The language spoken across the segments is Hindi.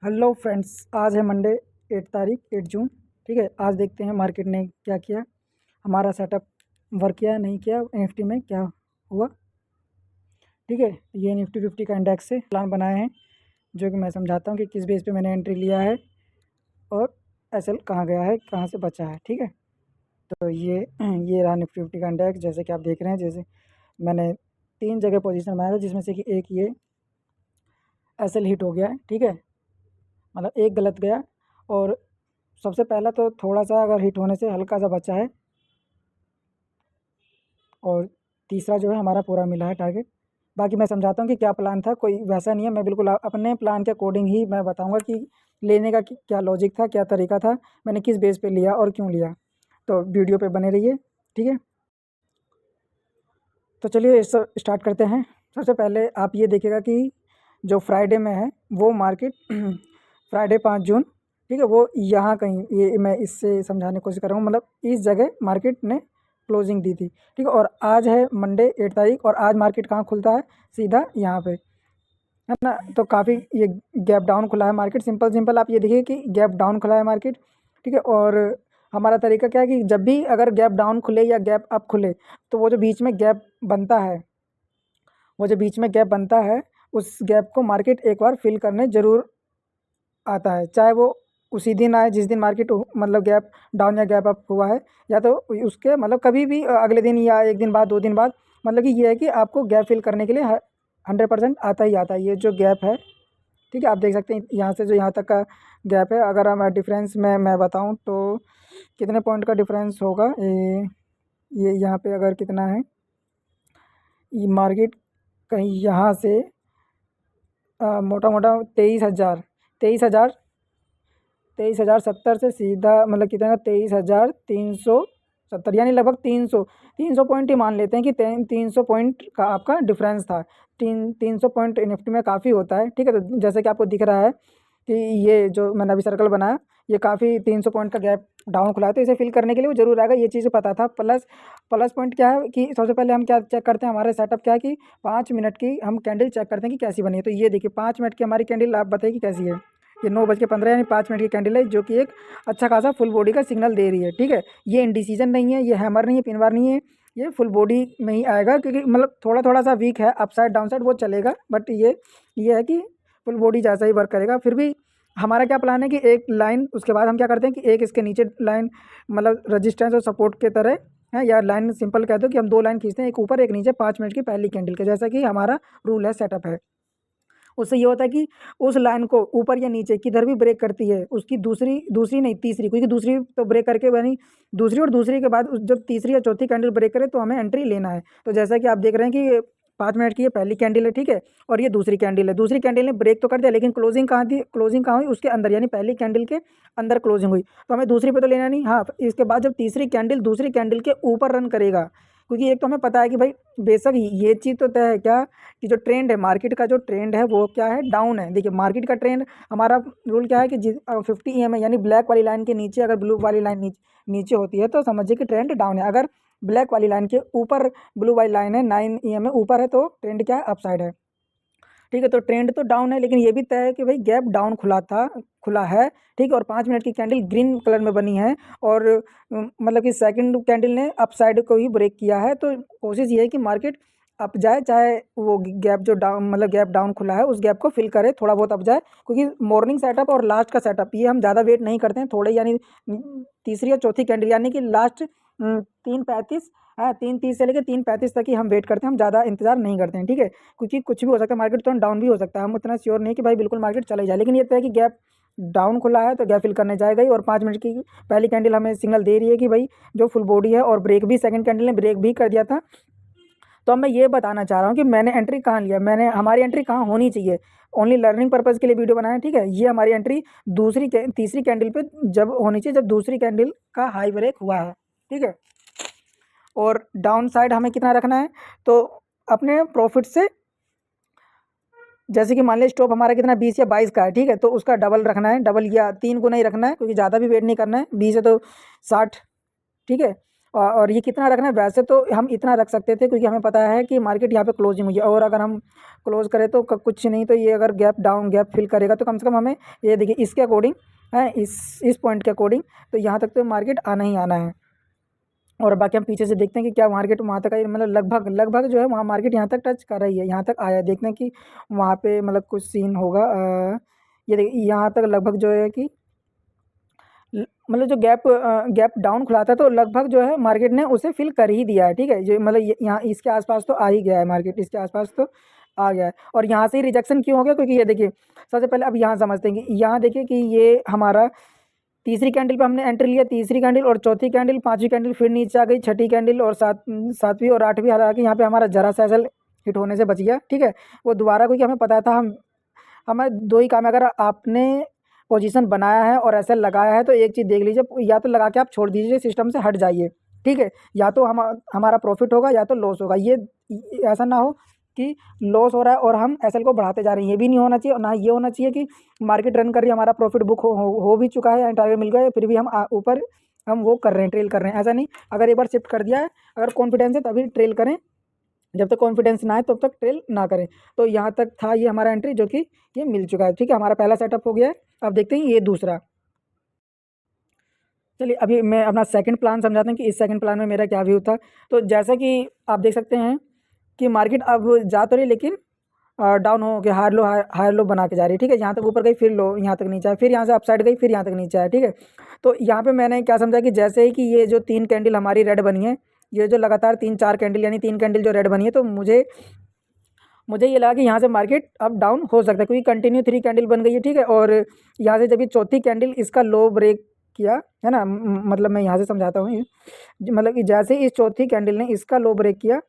हेलो फ्रेंड्स, आज है मंडे 8 जून। ठीक है, आज देखते हैं मार्केट ने क्या किया, हमारा सेटअप वर्क किया नहीं किया, निफ्टी में क्या हुआ। ठीक है, ये निफ्टी 50 का इंडेक्स से प्लान बनाए हैं जो कि मैं समझाता हूँ कि किस बेस पे मैंने एंट्री लिया है और एसएल कहाँ गया है, कहाँ से बचा है। ठीक है, तो ये रहा निफ्टी 50 का इंडेक्स। जैसे कि आप देख रहे हैं, जैसे मैंने 3 जगह पोजीशन बनाया था जिसमें से कि एक ये एसएल हिट हो गया है। ठीक है, मतलब एक गलत गया और सबसे पहला तो थोड़ा सा अगर हिट होने से हल्का सा बचा है और तीसरा जो है हमारा पूरा मिला है टारगेट। बाकी मैं समझाता हूँ कि क्या प्लान था, कोई वैसा नहीं है, मैं बिल्कुल अपने प्लान के अकॉर्डिंग ही मैं बताऊँगा कि लेने का क्या लॉजिक था, क्या तरीका था, मैंने किस बेस पे लिया और क्यों लिया। तो वीडियो पे बने रहिए। ठीक है, तो चलिए इस स्टार्ट करते हैं। सबसे पहले आप ये देखिएगा कि जो फ्राइडे में है वो मार्केट फ्राइडे 5 जून, ठीक है, वो यहाँ कहीं, ये मैं इससे समझाने की कोशिश कर रहा हूँ, मतलब इस जगह मार्केट ने क्लोजिंग दी थी। ठीक है, और आज है मंडे 8 तारीख और आज मार्केट कहाँ खुलता है, सीधा यहाँ पे, है ना। तो काफ़ी ये गैप डाउन खुला है मार्केट। सिंपल सिंपल आप ये देखिए कि गैप डाउन खुला है मार्केट। ठीक है, और हमारा तरीका क्या है कि जब भी अगर गैप डाउन खुले या गैप अप खुले तो वो जो बीच में गैप बनता है, वो जो बीच में गैप बनता है, उस गैप को मार्केट एक बार फिल करने ज़रूर आता है, चाहे वो उसी दिन आए जिस दिन मार्केट मतलब गैप डाउन या गैप अप हुआ है, या तो उसके मतलब कभी भी अगले दिन या एक दिन बाद, 2 दिन बाद। मतलब कि ये है कि आपको गैप फिल करने के लिए 100% आता ही आता है ये जो गैप है। ठीक है, आप देख सकते हैं यहाँ से जो यहाँ तक का गैप है। अगर हम डिफरेंस में मैं बताऊँ तो कितने पॉइंट का डिफरेंस होगा, ये यहाँ पे अगर कितना है, ये मार्केट कहीं यहाँ से मोटा मोटा 23,000 23,070 से सीधा मतलब कितना, 23,370, यानी लगभग 300 पॉइंट ही मान लेते हैं कि 300 पॉइंट का आपका डिफरेंस था। 300 पॉइंट निफ्टी में काफ़ी होता है। ठीक है, तो जैसे कि आपको दिख रहा है कि ये जो मैंने अभी सर्कल बनाया, ये काफ़ी 300 पॉइंट का गैप डाउन खुला है, तो इसे फिल करने के लिए वो जरूर आएगा, ये चीज़ पता था। प्लस प्लस पॉइंट क्या है कि सबसे पहले हम क्या चेक करते हैं, हमारे सेटअप क्या है कि 5 मिनट की हम कैंडल चेक करते हैं कि कैसी बनी है। तो ये देखिए 5 मिनट की हमारी कैंडल, आप बताइए कि कैसी है। ये 9:15 यानी 5 मिनट की कैंडल है, जो कि एक अच्छा खासा फुल बॉडी का सिग्नल दे रही है। ठीक है, ये इंडिसीजन नहीं है, ये हैमर नहीं है, पिन बार नहीं है, ये फुल बॉडी में ही आएगा, क्योंकि मतलब थोड़ा थोड़ा सा वीक है, अपसाइड डाउन साइड वो चलेगा, बट ये है कि फुल बॉडी जैसा ही वर्क करेगा। फिर भी हमारा क्या प्लान है कि एक लाइन, उसके बाद हम क्या करते हैं कि एक इसके नीचे लाइन, मतलब रजिस्टेंस और सपोर्ट के तरह है, या लाइन सिंपल कह दो कि हम 2 लाइन खींचते हैं, एक ऊपर एक नीचे, 5 मिनट की पहली कैंडल के, जैसा कि हमारा रूल है, सेटअप है। उससे ये होता है कि उस लाइन को ऊपर या नीचे किधर भी ब्रेक करती है, उसकी दूसरी दूसरी नहीं तीसरी, क्योंकि दूसरी तो ब्रेक करके बनी, दूसरी और दूसरी के बाद जब तीसरी या चौथी कैंडल ब्रेक करे तो हमें एंट्री लेना है। तो जैसा कि आप देख रहे हैं कि 5 मिनट की ये पहली कैंडल है। ठीक है, और ये दूसरी कैंडल है, दूसरी कैंडल ने ब्रेक तो कर दिया, लेकिन क्लोजिंग कहाँ थी, क्लोजिंग कहाँ हुई, उसके अंदर, यानी पहली कैंडल के अंदर क्लोजिंग हुई। तो हमें दूसरी पे तो लेना नहीं। हाँ, इसके बाद जब तीसरी कैंडल दूसरी कैंडल के ऊपर रन करेगा, क्योंकि एक तो हमें पता है कि भाई बेशक ये चीज़ तो तय है क्या, कि जो ट्रेंड है मार्केट का, जो ट्रेंड है वो क्या है, डाउन है। देखिए मार्केट का ट्रेंड, हमारा रूल क्या है कि 50 EMA यानी ब्लैक वाली लाइन के नीचे अगर ब्लू वाली लाइन नीचे होती है तो समझिए कि ट्रेंड डाउन है। अगर ब्लैक वाली लाइन के ऊपर ब्लू वाली लाइन है, 9 EMA ऊपर है, तो ट्रेंड क्या है, अपसाइड है। ठीक है, तो ट्रेंड तो डाउन है, लेकिन ये भी तय है कि भाई गैप डाउन खुला है। ठीक है, और 5 मिनट की कैंडल ग्रीन कलर में बनी है, और मतलब कि सेकंड कैंडल ने अपसाइड को ही ब्रेक किया है। तो कोशिश ये है कि मार्केट अप जाए, चाहे वो गैप जो डाउन, मतलब गैप डाउन खुला है उस गैप को फिल करे, थोड़ा बहुत अप जाए, क्योंकि मॉर्निंग सेटअप और लास्ट का सेटअप ये हम ज़्यादा वेट नहीं करते हैं, थोड़े यानी तीसरी या चौथी कैंडल, यानी कि लास्ट 3:35, हाँ 3:30 से लेकर 3:35 तक ही हम वेट करते हैं, हम ज़्यादा इंतजार नहीं करते हैं। ठीक है, क्योंकि कुछ भी हो सकता है, मार्केट तुरंत डाउन भी हो सकता है, हम उतना श्योर नहीं कि भाई बिल्कुल मार्केट चले जाए, लेकिन ये तो है कि गैप डाउन खुला है तो गैप फिल करने जाएगा ही। और 5 मिनट की पहली कैंडल हमें सिग्नल दे रही है कि भाई जो फुल बॉडी है, और ब्रेक भी सेकंड कैंडल ने ब्रेक भी कर दिया था। तो अब मैं ये बताना चाह रहा हूँ कि मैंने एंट्री कहाँ लिया, हमारी एंट्री कहाँ होनी चाहिए, ओनली लर्निंग पर्पज़ के लिए वीडियो बनाया है। ठीक है, ये हमारी एंट्री तीसरी कैंडल पे जब होनी चाहिए, जब दूसरी कैंडल का हाई ब्रेक हुआ है। ठीक है, और डाउन साइड हमें कितना रखना है, तो अपने प्रॉफिट से, जैसे कि मान लीजिए स्टॉप हमारा कितना 20 या 22 का है। ठीक है, तो उसका डबल रखना है, डबल या 3 गुना ही रखना है, क्योंकि ज़्यादा भी वेट नहीं करना है, 20 है तो 60। ठीक है, और ये कितना रखना है, वैसे तो हम इतना रख सकते थे क्योंकि हमें पता है कि मार्केट यहाँ पे क्लोजिंग हुई है, और अगर हम क्लोज करें तो कुछ नहीं तो ये अगर गैप डाउन गैप फिल करेगा तो कम से कम हमें ये देखिए इसके अकॉर्डिंग है, इस पॉइंट के अकॉर्डिंग तो यहाँ तक तो मार्केट आना ही आना है। और बाकी हम पीछे से देखते हैं कि क्या मार्केट वहाँ तक आई, मतलब लगभग लगभग जो है वहाँ मार्केट यहाँ तक टच कर रही है, यहाँ तक आया है। देखते हैं कि वहाँ पे मतलब कुछ सीन होगा। ये देखिए यहाँ तक लगभग जो है कि मतलब जो गैप डाउन खुला था तो लगभग जो है मार्केट ने उसे फिल कर ही दिया है। ठीक है, जो मतलब यहाँ इसके आसपास तो आ ही गया है, मार्केट इसके आसपास तो आ गया है। और यहाँ से ही रिजेक्शन क्यों हो गया, क्योंकि ये देखिए सबसे पहले अब यहाँ समझते हैं कि यहाँ देखिए कि ये हमारा तीसरी कैंडल पे हमने एंट्री लिया, तीसरी कैंडल और चौथी कैंडल, पांचवी कैंडल फिर नीचे आ गई, छठी कैंडल और सातवीं और आठवीं, हालांकि यहाँ पे हमारा जरा सा एसएल हिट होने से बच गया। ठीक है, वो दोबारा क्योंकि हमें पता था हमें दो ही काम है, अगर आपने पोजीशन बनाया है और एसएल लगाया है तो एक चीज़ देख लीजिए, या तो लगा के आप छोड़ दीजिए, सिस्टम से हट जाइए। ठीक है, या तो हमारा प्रॉफिट होगा या तो लॉस होगा। ये ऐसा ना हो कि लॉस हो रहा है और हम एसएल को बढ़ाते जा रहे हैं, ये भी नहीं होना चाहिए। और ना ये होना चाहिए कि मार्केट रन कर रही है, हमारा प्रॉफिट बुक हो भी चुका है, टारगेट मिल गया है, फिर भी हम ऊपर हम वो कर रहे हैं, ट्रेल कर रहे हैं। ऐसा नहीं, अगर एक बार शिफ्ट कर दिया है, अगर कॉन्फिडेंस है तभी ट्रेल करें, जब तक कॉन्फिडेंस ना आए तब तक ट्रेल ना करें। तो यहाँ तक था ये हमारा एंट्री, जो कि ये मिल चुका है। ठीक है, हमारा पहला सेटअप हो गया है। अब देखते हैं ये दूसरा। चलिए अभी मैं अपना सेकंड प्लान समझाता हूँ कि इस सेकंड प्लान में मेरा क्या व्यू था। तो जैसा कि आप देख सकते हैं कि मार्केट अब जा तो रही, लेकिन डाउन हो के हायर लो बना के जा रही है। ठीक है, यहाँ तक ऊपर गई, फिर लो यहाँ तक नीचे आया, फिर यहाँ से अपसाइड गई, फिर यहाँ तक नीचे आया। ठीक है, तो यहाँ पे मैंने क्या समझा कि जैसे ही कि ये जो 3 कैंडल हमारी रेड बनी है, ये जो लगातार 3-4 कैंडल यानी 3 कैंडल जो रेड बनी है, तो मुझे ये लगा कि यहाँ से मार्केट अब डाउन हो सकता है, क्योंकि कंटिन्यू 3 कैंडल बन गई है। ठीक है, और यहाँ से जब ये चौथी कैंडल इसका लो ब्रेक किया है ना, मतलब मैं यहाँ से समझाता हूँ, मतलब कि जैसे इस चौथी कैंडल ने इसका लो ब्रेक किया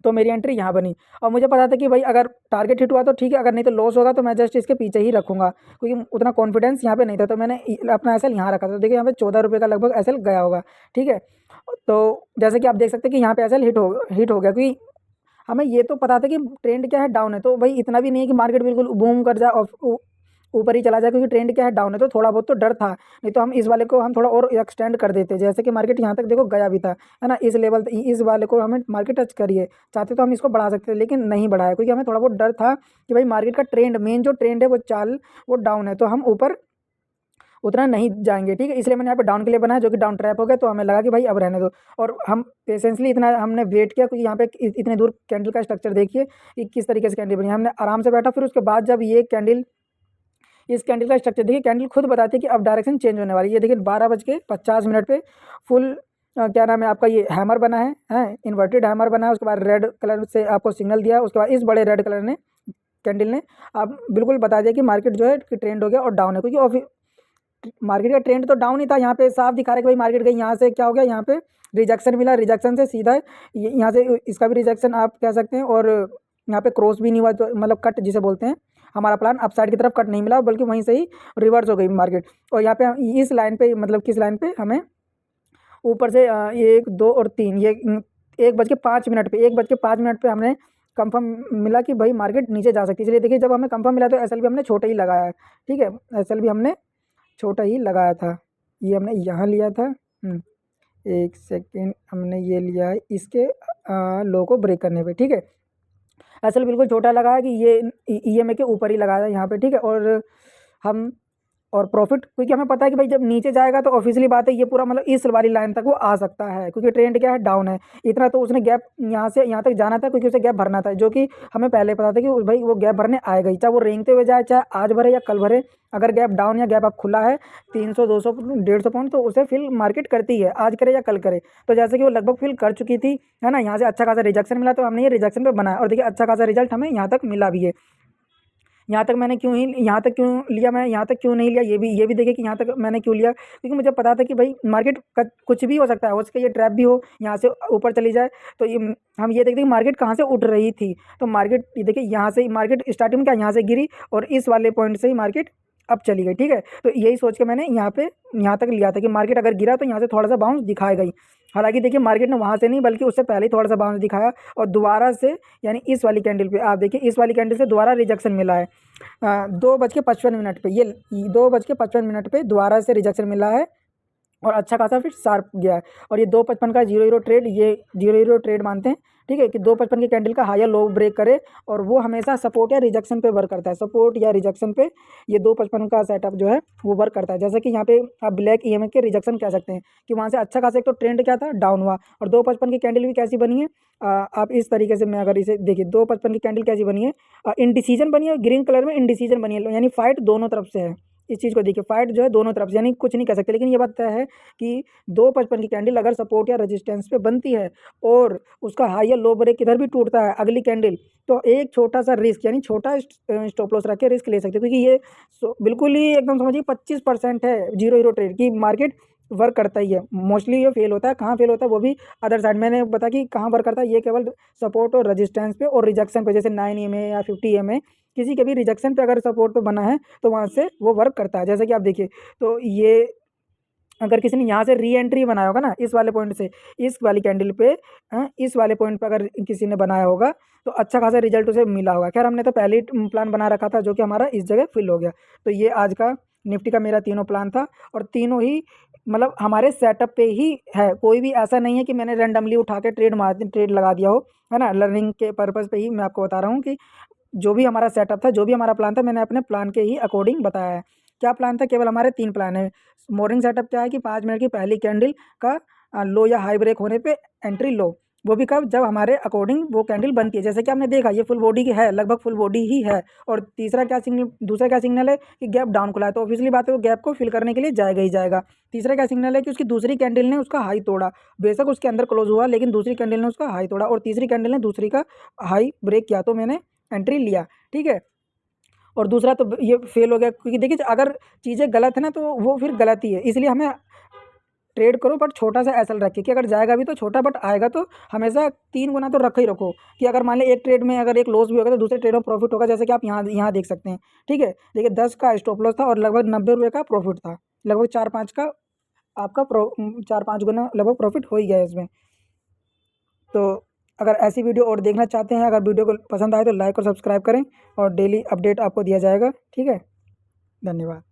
तो मेरी एंट्री यहाँ बनी। और मुझे पता था कि भाई अगर टारगेट हिट हुआ तो ठीक है, अगर नहीं तो लॉस होगा तो मैं जस्ट इसके पीछे ही रखूँगा, क्योंकि उतना कॉन्फिडेंस यहाँ पे नहीं था। तो मैंने अपना एसएल यहाँ रखा था। देखिए यहाँ पे 14 रुपये का लगभग एसएल गया होगा। ठीक है, तो जैसे कि आप देख सकते हैं कि यहाँ पे एसएल हिट हो गया, क्योंकि हमें ये तो पता था कि ट्रेंड क्या है, डाउन है। तो भाई इतना भी नहीं है कि मार्केट बिल्कुल बूम कर जाए और ऊपर ही चला जाए, क्योंकि ट्रेंड क्या है, डाउन है। तो थोड़ा बहुत तो डर था, नहीं तो हम इस वाले को हम थोड़ा और एक्सटेंड कर देते, जैसे कि मार्केट यहाँ तक देखो गया भी था, है ना, इस लेवल इस वाले को हमें मार्केट टच करिए चाहते तो हम इसको बढ़ा सकते थे, लेकिन नहीं बढ़ाया, क्योंकि हमें थोड़ा बहुत डर था कि भाई मार्केट का ट्रेंड, मेन जो ट्रेंड है वो चाल वो डाउन है, तो हम ऊपर उतना नहीं जाएंगे। ठीक है, इसलिए मैंने यहाँ पे डाउन के लिए बनाया, जो कि डाउन ट्रैप हो गया। तो हमें लगा कि भाई अब रहने दो, और हम पेशेंसली इतना हमने वेट किया, क्योंकि यहाँ पे इतने दूर कैंडल का स्ट्रक्चर देखिए कि किस तरीके से कैंडल बनी। हमने आराम से बैठा, फिर उसके बाद जब ये कैंडल, इस कैंडल का स्ट्रक्चर देखिए, कैंडल खुद बताती है कि अब डायरेक्शन चेंज होने वाली है। ये देखिए 12:50 पे फुल क्या नाम है आपका, ये हैमर बना है इन्वर्टेड हैमर बना है। उसके बाद रेड कलर से आपको सिग्नल दिया, उसके बाद इस बड़े रेड कलर ने कैंडल ने आप बिल्कुल बता दिया कि मार्केट जो है कि ट्रेंड हो गया और डाउन है, क्योंकि मार्केट का ट्रेंड तो डाउन ही था। यहाँ पे साफ दिखा रहा है कि भाई मार्केट गई, यहाँ से क्या हो गया, यहाँ पे रिजेक्शन मिला, रिजेक्शन से सीधा यहाँ से इसका भी रिजेक्शन आप कह सकते हैं, और यहाँ पे क्रॉस भी नहीं हुआ, तो मतलब कट जिसे बोलते हैं। हमारा प्लान अपसाइड की तरफ कट नहीं मिला, बल्कि वहीं से ही रिवर्स हो गई मार्केट। और यहाँ पे इस लाइन पे, मतलब किस लाइन पे, हमें ऊपर से 1, 2 और 3, ये 1:05 पे 1:05 पे हमने कंफर्म मिला कि भाई मार्केट नीचे जा सकती है। इसलिए देखिए जब हमें कंफर्म मिला तो एसएल भी हमने छोटा ही लगाया है। ठीक है, एसएल भी हमने छोटा ही लगाया था, ये हमने यहाँ लिया था। एक सेकेंड, हमने ये लिया है इसके लो को ब्रेक करने पे। ठीक है, एसएल बिल्कुल छोटा लगा है कि ये ईएमए के ऊपर ही लगाया है यहाँ पे। ठीक है, और हम और प्रॉफिट, क्योंकि हमें पता है कि भाई जब नीचे जाएगा तो ऑफिशियली बात है ये पूरा मतलब इस वाली लाइन तक वो आ सकता है, क्योंकि ट्रेंड क्या है, डाउन है। इतना तो उसने गैप यहाँ से यहाँ तक जाना था, क्योंकि उसे गैप भरना था, जो कि हमें पहले पता था कि भाई वो गैप भरने आएगा ही, चाहे वो रेंगते हुए जाए, चाहे आज भरे या कल भरे। अगर गैप डाउन या गैप अप खुला है 300, 200, 150 पॉइंट, तो उसे फिल मार्केट करती है, आज करे या कल करे। तो जैसे कि वो लगभग फिल कर चुकी थी, है ना, यहाँ से अच्छा खासा रिजेक्शन मिला, तो हमने ये रिजेक्शन पे बनाया, और देखिए अच्छा खासा रिजल्ट हमें यहाँ तक मिला भी है। यहाँ तक मैंने यहाँ तक क्यों लिया, मैं यहाँ तक क्यों नहीं लिया, ये भी देखिए कि यहाँ तक मैंने क्यों लिया, क्योंकि मुझे पता था कि भाई मार्केट का कुछ भी हो सकता है, हो सके ये ट्रैप भी हो, यहाँ से ऊपर चली जाए। तो ये हम ये देखते हैं कि मार्केट कहाँ से उठ रही थी। तो मार्केट देखिए यहाँ से मार्केट स्टार्टिंग में क्या, यहाँ से गिरी, और इस वाले पॉइंट से ही मार्केट अब चली गई। ठीक है, तो यही सोच के मैंने यहाँ तक लिया था कि मार्केट अगर गिरा तो यहाँ से थोड़ा सा बाउंस दिखाएगा ही। हालांकि देखिए मार्केट ने वहाँ से नहीं, बल्कि उससे पहले ही थोड़ा सा बाउंस दिखाया, और दोबारा से यानी इस वाली कैंडल पे आप देखिए, इस वाली कैंडल से दोबारा रिजेक्शन मिला है 2:55 पे, ये 2:55 पे दोबारा से रिजेक्शन मिला है। और अच्छा खासा फिर शार्प गया है। और ये 2.55 का जीरो हीरो ट्रेड, ये जीरो हीरो ट्रेड मानते हैं, ठीक है, कि 2.55 की कैंडल का हाई या लो ब्रेक करे और वो हमेशा सपोर्ट या रिजेक्शन पे वर्क करता है, सपोर्ट या रिजेक्शन पे ये 2.55 का सेटअप जो है वो वर्क करता है। जैसे कि यहाँ पे आप ब्लैक ईएमए के रिजेक्शन कह सकते हैं कि वहाँ से अच्छा खासा एक तो ट्रेंड क्या था, डाउन हुआ, और 2.55 की कैंडल भी कैसी बनी है, आप इस तरीके से मैं अगर इसे देखिए 2.55 की कैंडल कैसी बनी है, इनडिसीजन बनी है, ग्रीन कलर में इनडिसीजन बनी है, यानी फाइट दोनों तरफ से है। इस चीज़ को देखिए, फाइट जो है दोनों तरफ से, यानी कुछ नहीं कह सकते, लेकिन ये बात तय है कि 2.55 की कैंडल अगर सपोर्ट या रेजिस्टेंस पे बनती है और उसका हाई या लो ब्रेक इधर भी टूटता है अगली कैंडल, तो एक छोटा सा रिस्क, यानी छोटा स्टॉप लॉस रख के रिस्क ले सकते हैं, क्योंकि ये बिल्कुल ही एकदम समझिए 25% है जीरो हीरो ट्रेड की, मार्केट वर्क करता ही है। मोस्टली ये फेल होता है, कहाँ फेल होता है वो भी अदर साइड, मैंने बता कि कहाँ वर्क करता है, ये केवल सपोर्ट और रेजिस्टेंस पे और रिजेक्शन पे, जैसे 9 EMA या 50 EMA किसी के भी रिजेक्शन पे अगर सपोर्ट पे बना है तो वहाँ से वो वर्क करता है। जैसे कि आप देखिए, तो ये अगर किसी ने यहाँ से री एंट्री बनाया होगा ना, इस वाले पॉइंट से इस वाली कैंडल पे, इस वाले पॉइंट पे अगर किसी ने बनाया होगा तो अच्छा खासा रिजल्ट उसे मिला होगा। खैर हमने तो पहले ही प्लान बना रखा था जो कि हमारा इस जगह फिल हो गया। तो ये आज का निफ्टी का मेरा तीनों प्लान था, और तीनों ही मतलब हमारे सेटअप पे ही है, कोई भी ऐसा नहीं है कि मैंने रैंडमली उठा के ट्रेड लगा दिया हो, है ना। लर्निंग के पर्पज़ पे ही मैं आपको बता रहा हूँ कि जो भी हमारा सेटअप था, जो भी हमारा प्लान था, मैंने अपने प्लान के ही अकॉर्डिंग बताया है। क्या प्लान था, केवल हमारे 3 प्लान है। मॉर्निंग सेटअप क्या है कि 5 मिनट की पहली कैंडल का लो या हाई ब्रेक होने पे एंट्री लो, वो भी कब, जब हमारे अकॉर्डिंग वो कैंडल बनती है। जैसे कि आपने देखा ये फुल बॉडी की है, लगभग फुल बॉडी ही है। और दूसरा क्या सिग्नल है कि गैप डाउन खुला है, तो ऑब्वियसली बात है वो गैप को फिल करने के लिए जाएगा ही जाएगा। तीसरा क्या सिग्नल है कि उसकी दूसरी कैंडल ने उसका हाई तोड़ा, बेशक उसके अंदर क्लोज हुआ लेकिन दूसरी कैंडल ने उसका हाई तोड़ा, और तीसरी कैंडल ने दूसरी का हाई ब्रेक किया, तो मैंने एंट्री लिया, ठीक है। और दूसरा तो ये फेल हो गया, क्योंकि देखिए अगर चीज़ें गलत है ना तो वो फिर गलत ही है, इसलिए हमें ट्रेड करो बट छोटा सा एसएल रखे कि अगर जाएगा भी तो छोटा, बट आएगा तो हमेशा 3 गुना तो रख ही रखो, कि अगर मान लें एक ट्रेड में अगर एक लॉस भी होगा तो दूसरे ट्रेड में प्रॉफिट होगा। जैसे कि आप यहाँ देख सकते हैं, ठीक है। देखिए 10 का स्टॉप लॉस था और लगभग 90 रुपये का प्रॉफिट था, लगभग 4-5 का आपका 4-5 गुना लगभग प्रॉफिट हो ही गया है इसमें। तो अगर ऐसी वीडियो और देखना चाहते हैं, अगर वीडियो को पसंद आए तो लाइक और सब्सक्राइब करें, और डेली अपडेट आपको दिया जाएगा, ठीक है। धन्यवाद।